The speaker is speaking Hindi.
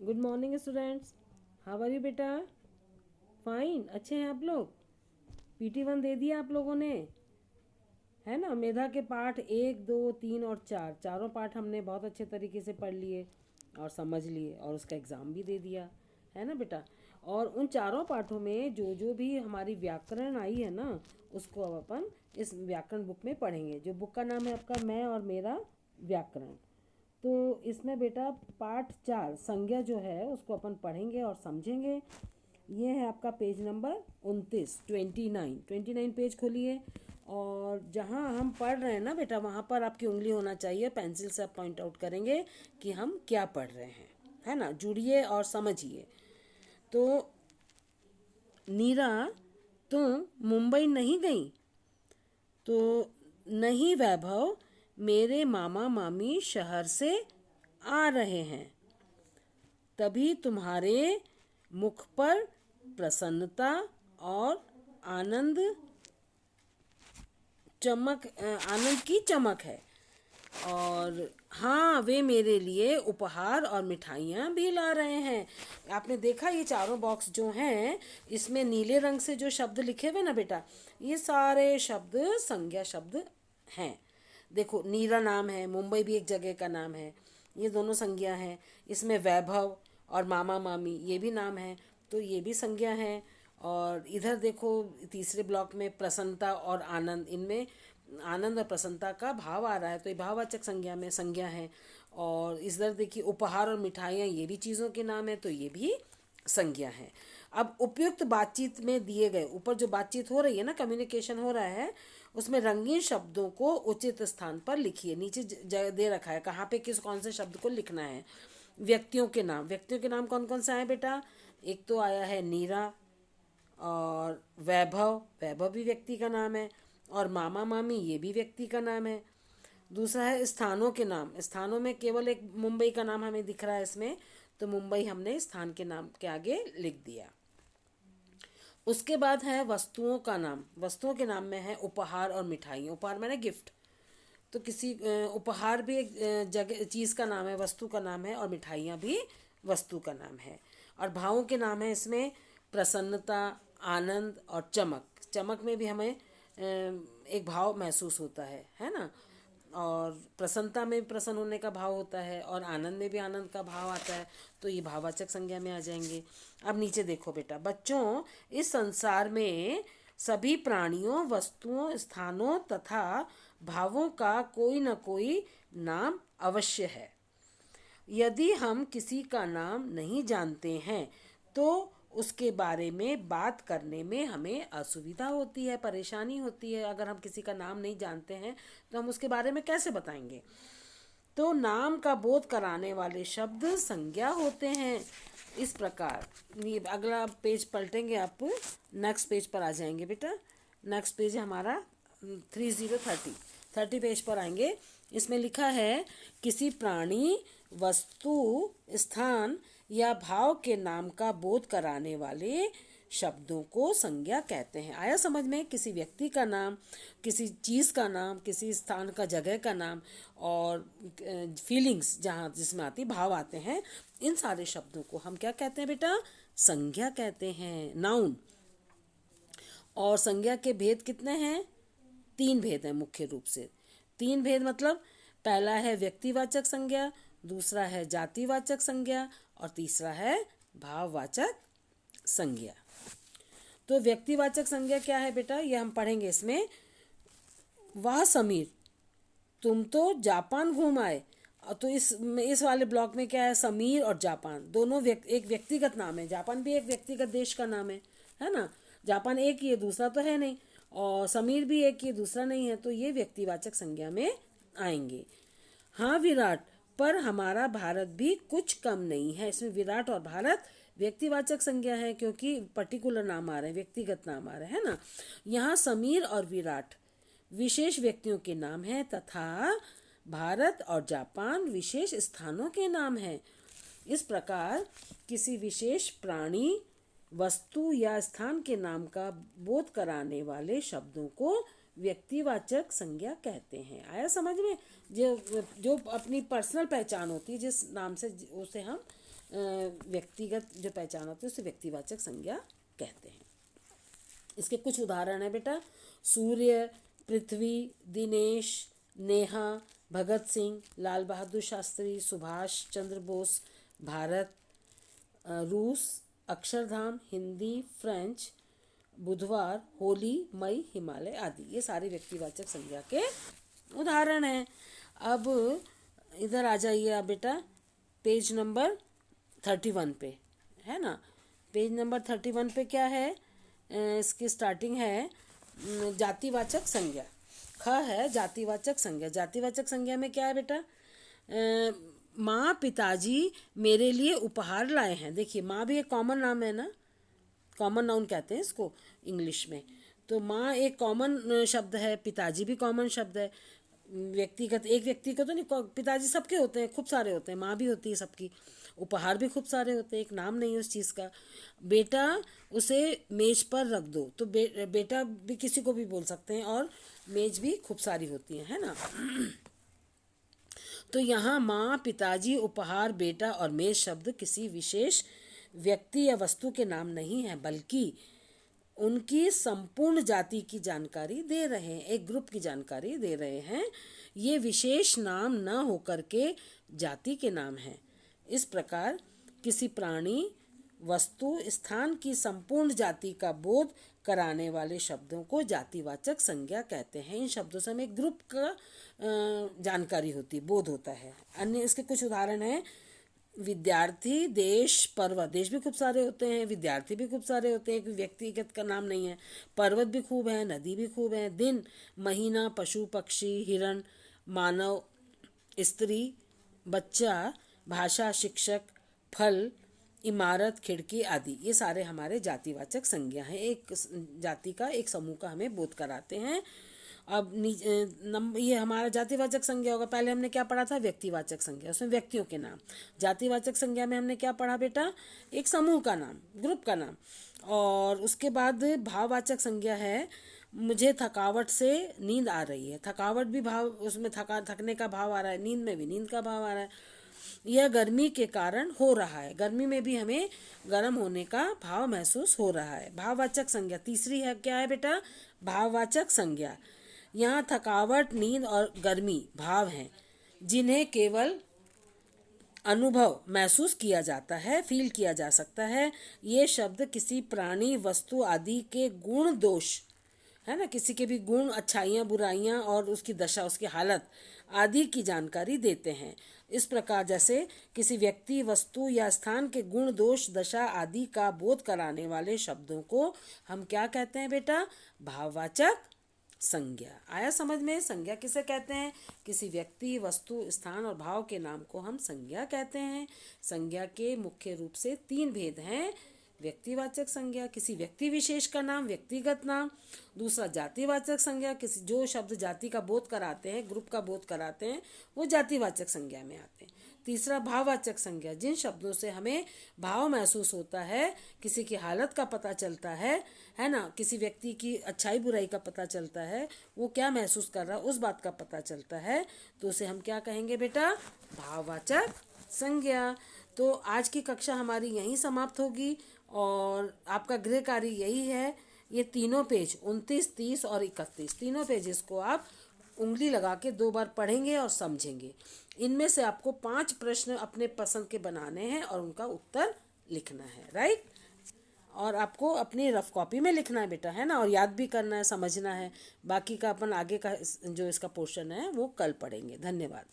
Good morning students. How are you बेटा? फाइन, अच्छे हैं आप लोग? PT 1 दे दिया आप लोगों ने, है ना? मेधा के पाठ 1, 2, 3 और 4, चारों पाठ हमने बहुत अच्छे तरीके से पढ़ लिए और समझ लिए और उसका एग्ज़ाम भी दे दिया, है ना बेटा? और उन चारों पाठों में जो जो भी हमारी व्याकरण आई है ना, उसको अब अपन इस व्याकरण बुक में पढ़ेंगे। जो बुक का नाम है आपका मैं और मेरा व्याकरण। तो इसमें बेटा पाठ 4 संज्ञा जो है उसको अपन पढ़ेंगे और समझेंगे। ये है आपका पेज नंबर 29, 29 पेज खोलिए। और जहाँ हम पढ़ रहे हैं ना बेटा, वहाँ पर आपकी उंगली होना चाहिए, पेंसिल से आप पॉइंट आउट करेंगे कि हम क्या पढ़ रहे हैं, है ना? जुड़िए और समझिए। तो नीरा, तुम मुंबई नहीं गई? तो नहीं वैभव, मेरे मामा मामी शहर से आ रहे हैं, तभी तुम्हारे मुख पर प्रसन्नता और आनंद आनंद की चमक है। और हाँ, वे मेरे लिए उपहार और मिठाइयाँ भी ला रहे हैं। आपने देखा ये चारों बॉक्स जो हैं, इसमें नीले रंग से जो शब्द लिखे हुए ना बेटा, ये सारे शब्द संज्ञा शब्द हैं। देखो, नीरा नाम है, मुंबई भी एक जगह का नाम है, ये दोनों संज्ञा हैं। इसमें वैभव और मामा मामी ये भी नाम है, तो ये भी संज्ञा है। और इधर देखो तीसरे ब्लॉक में प्रसन्नता और आनंद, इनमें आनंद और प्रसन्नता का भाव आ रहा है, तो ये भाववाचक संज्ञा में संज्ञा है। और इधर देखिए उपहार और मिठाइयाँ, ये भी चीज़ों के नाम है, तो ये भी संज्ञा है। अब उपयुक्त बातचीत में दिए गए, ऊपर जो बातचीत हो रही है ना, कम्युनिकेशन हो रहा है, उसमें रंगीन शब्दों को उचित स्थान पर लिखिए। नीचे दे रखा है कहाँ पे किस कौन से शब्द को लिखना है। व्यक्तियों के नाम कौन कौन से आए बेटा? एक तो आया है नीरा, और वैभव, वैभव भी व्यक्ति का नाम है, और मामा मामी ये भी व्यक्ति का नाम है। दूसरा है स्थानों के नाम। स्थानों में केवल एक मुंबई का नाम हमें दिख रहा है इसमें, तो मुंबई हमने स्थान के नाम के आगे लिख दिया। उसके बाद है वस्तुओं का नाम। वस्तुओं के नाम में है उपहार और मिठाई। उपहार मैंने गिफ्ट, तो किसी उपहार भी एक जगह चीज़ का नाम है, वस्तु का नाम है, और मिठाइयाँ भी वस्तु का नाम है। और भावों के नाम है इसमें प्रसन्नता, आनंद और चमक। चमक में भी हमें एक भाव महसूस होता है ना? और प्रसन्नता में भी प्रसन्न होने का भाव होता है, और आनंद में भी आनंद का भाव आता है, तो ये भाववाचक संज्ञा में आ जाएंगे। अब नीचे देखो बेटा, बच्चों, इस संसार में सभी प्राणियों, वस्तुओं, स्थानों तथा भावों का कोई न कोई नाम अवश्य है। यदि हम किसी का नाम नहीं जानते हैं तो उसके बारे में बात करने में हमें असुविधा होती है, परेशानी होती है। अगर हम किसी का नाम नहीं जानते हैं तो हम उसके बारे में कैसे बताएंगे? तो नाम का बोध कराने वाले शब्द संज्ञा होते हैं। इस प्रकार ये अगला पेज पलटेंगे, आप नेक्स्ट पेज पर आ जाएंगे बेटा। नेक्स्ट पेज है हमारा 30 पेज पर आएंगे। इसमें लिखा है किसी प्राणी, वस्तु, स्थान या भाव के नाम का बोध कराने वाले शब्दों को संज्ञा कहते हैं। आया समझ में? किसी व्यक्ति का नाम, किसी चीज़ का नाम, किसी स्थान का, जगह का नाम, और फीलिंग्स जहाँ जिसमें आती भाव आते हैं, इन सारे शब्दों को हम क्या कहते हैं बेटा? संज्ञा कहते हैं, नाउन। और संज्ञा के भेद कितने हैं? 3 भेद हैं मुख्य रूप से। 3 भेद मतलब, पहला है व्यक्तिवाचक संज्ञा, दूसरा है जातिवाचक संज्ञा, और तीसरा है भाववाचक संज्ञा। तो व्यक्तिवाचक संज्ञा क्या है बेटा? ये हम पढ़ेंगे इसमें। वाह समीर, तुम तो जापान घूम आए। तो इस वाले ब्लॉक में क्या है? समीर और जापान दोनों एक व्यक्तिगत नाम है। जापान भी एक व्यक्तिगत देश का नाम है ना? जापान एक ही है, दूसरा तो है नहीं। और समीर भी एक ही है, दूसरा नहीं है, तो ये व्यक्तिवाचक संज्ञा में आएंगे। हाँ विराट, पर हमारा भारत भी कुछ कम नहीं है। इसमें विराट और भारत व्यक्तिवाचक संज्ञा है, क्योंकि पर्टिकुलर नाम आ रहे हैं, व्यक्तिगत नाम आ रहे हैं ना। यहाँ समीर और विराट विशेष व्यक्तियों के नाम हैं, तथा भारत और जापान विशेष स्थानों के नाम हैं। इस प्रकार किसी विशेष प्राणी, वस्तु या स्थान के नाम का बोध कराने वाले शब्दों को व्यक्तिवाचक संज्ञा कहते हैं। आया समझ में? जो जो अपनी पर्सनल पहचान होती है, जिस नाम से उसे हम व्यक्तिगत जो पहचान होती है उसे व्यक्तिवाचक संज्ञा कहते हैं। इसके कुछ उदाहरण है बेटा। सूर्य, पृथ्वी, दिनेश, नेहा, भगत सिंह, लाल बहादुर शास्त्री, सुभाष चंद्र बोस, भारत, रूस, अक्षरधाम, हिंदी, फ्रेंच, बुधवार, होली, मई, हिमालय आदि। ये सारे व्यक्तिवाचक संज्ञा के उदाहरण हैं। अब इधर आ जाइए आप बेटा, पेज नंबर 31 पे, है ना। पेज नंबर 31 पे क्या है, इसकी स्टार्टिंग है जातिवाचक संज्ञा। ख है जातिवाचक संज्ञा। जातिवाचक संज्ञा में क्या है बेटा, माँ पिताजी मेरे लिए उपहार लाए हैं। देखिए माँ भी एक कॉमन नाम है ना, कॉमन नाउन कहते हैं इसको इंग्लिश में। तो माँ एक कॉमन शब्द है, पिताजी भी कॉमन शब्द है। व्यक्तिगत एक व्यक्ति को तो नहीं, पिताजी सबके होते हैं, खूब सारे होते हैं, माँ भी होती है सबकी, उपहार भी खूब सारे होते हैं, एक नाम नहीं है उस चीज़ का। बेटा उसे मेज पर रख दो, तो बेटा भी किसी को भी बोल सकते हैं, और मेज भी खूब सारी होती है ना। तो यहाँ माँ, पिताजी, उपहार, बेटा और मेज शब्द किसी विशेष व्यक्ति या वस्तु के नाम नहीं है, बल्कि उनकी संपूर्ण जाति की जानकारी दे रहे हैं, एक ग्रुप की जानकारी दे रहे हैं। ये विशेष नाम न होकर के जाति के नाम हैं। इस प्रकार किसी प्राणी, वस्तु, स्थान की संपूर्ण जाति का बोध कराने वाले शब्दों को जातिवाचक संज्ञा कहते हैं। इन शब्दों से हमें एक ग्रुप का जानकारी होती है, बोध होता है। अन्य इसके कुछ उदाहरण हैं, विद्यार्थी, देश, पर्वत। देश भी खूब सारे होते हैं, विद्यार्थी भी खूब सारे होते हैं, व्यक्तिगत का नाम नहीं है। पर्वत भी खूब है, नदी भी खूब है। दिन, महीना, पशु, पक्षी, हिरण, मानव, स्त्री, बच्चा, भाषा, शिक्षक, फल, इमारत, खिड़की आदि। ये सारे हमारे जातिवाचक संज्ञा हैं, एक जाति का, एक समूह का हमें बोध कराते हैं। अब ये हमारा जातिवाचक संज्ञा होगा। पहले हमने क्या पढ़ा था, व्यक्तिवाचक संज्ञा, उसमें व्यक्तियों के नाम। जातिवाचक संज्ञा में हमने क्या पढ़ा बेटा, एक समूह का नाम, ग्रुप का नाम। और उसके बाद भाववाचक संज्ञा है, मुझे थकावट से नींद आ रही है। थकावट भी भाव, उसमें थकने का भाव आ रहा है, नींद में भी नींद का भाव आ रहा है। यह गर्मी के कारण हो रहा है, गर्मी में भी हमें गर्म होने का भाव महसूस हो रहा है। भाववाचक संज्ञा तीसरी है, क्या है बेटा, भाववाचक संज्ञा। यहाँ थकावट, नींद और गर्मी भाव हैं, जिन्हें केवल अनुभव, महसूस किया जाता है, फील किया जा सकता है। ये शब्द किसी प्राणी, वस्तु आदि के गुण दोष, है ना, किसी के भी गुण, अच्छाइयाँ, बुराइयाँ और उसकी दशा, उसकी हालत आदि की जानकारी देते हैं। इस प्रकार जैसे किसी व्यक्ति, वस्तु या स्थान के गुण, दोष, दशा आदि का बोध कराने वाले शब्दों को हम क्या कहते हैं बेटा, भाववाचक संज्ञा। आया समझ में, संज्ञा किसे कहते हैं, किसी व्यक्ति, वस्तु, स्थान और भाव के नाम को हम संज्ञा कहते हैं। संज्ञा के मुख्य रूप से 3 भेद हैं। व्यक्तिवाचक संज्ञा, किसी व्यक्ति विशेष का नाम, व्यक्तिगत नाम। दूसरा जातिवाचक संज्ञा, किसी जो शब्द जाति का बोध कराते हैं, ग्रुप का बोध कराते हैं, वो जातिवाचक संज्ञा में आते हैं। तीसरा भाववाचक संज्ञा, जिन शब्दों से हमें भाव महसूस होता है, किसी की हालत का पता चलता है ना, किसी व्यक्ति की अच्छाई बुराई का पता चलता है, वो क्या महसूस कर रहा है उस बात का पता चलता है, तो उसे हम क्या कहेंगे बेटा, भाववाचक संज्ञा। तो आज की कक्षा हमारी यहीं समाप्त होगी, और आपका गृह कार्य यही है, ये तीनों पेज 29, 30 और 31, तीनों पेजेस को आप उंगली लगा के 2 बार पढ़ेंगे और समझेंगे। इनमें से आपको 5 प्रश्न अपने पसंद के बनाने हैं और उनका उत्तर लिखना है, राइट। और आपको अपनी रफ कॉपी में लिखना है बेटा, है ना, और याद भी करना है, समझना है। बाकी का अपन आगे का जो इसका पोर्शन है वो कल पढ़ेंगे। धन्यवाद।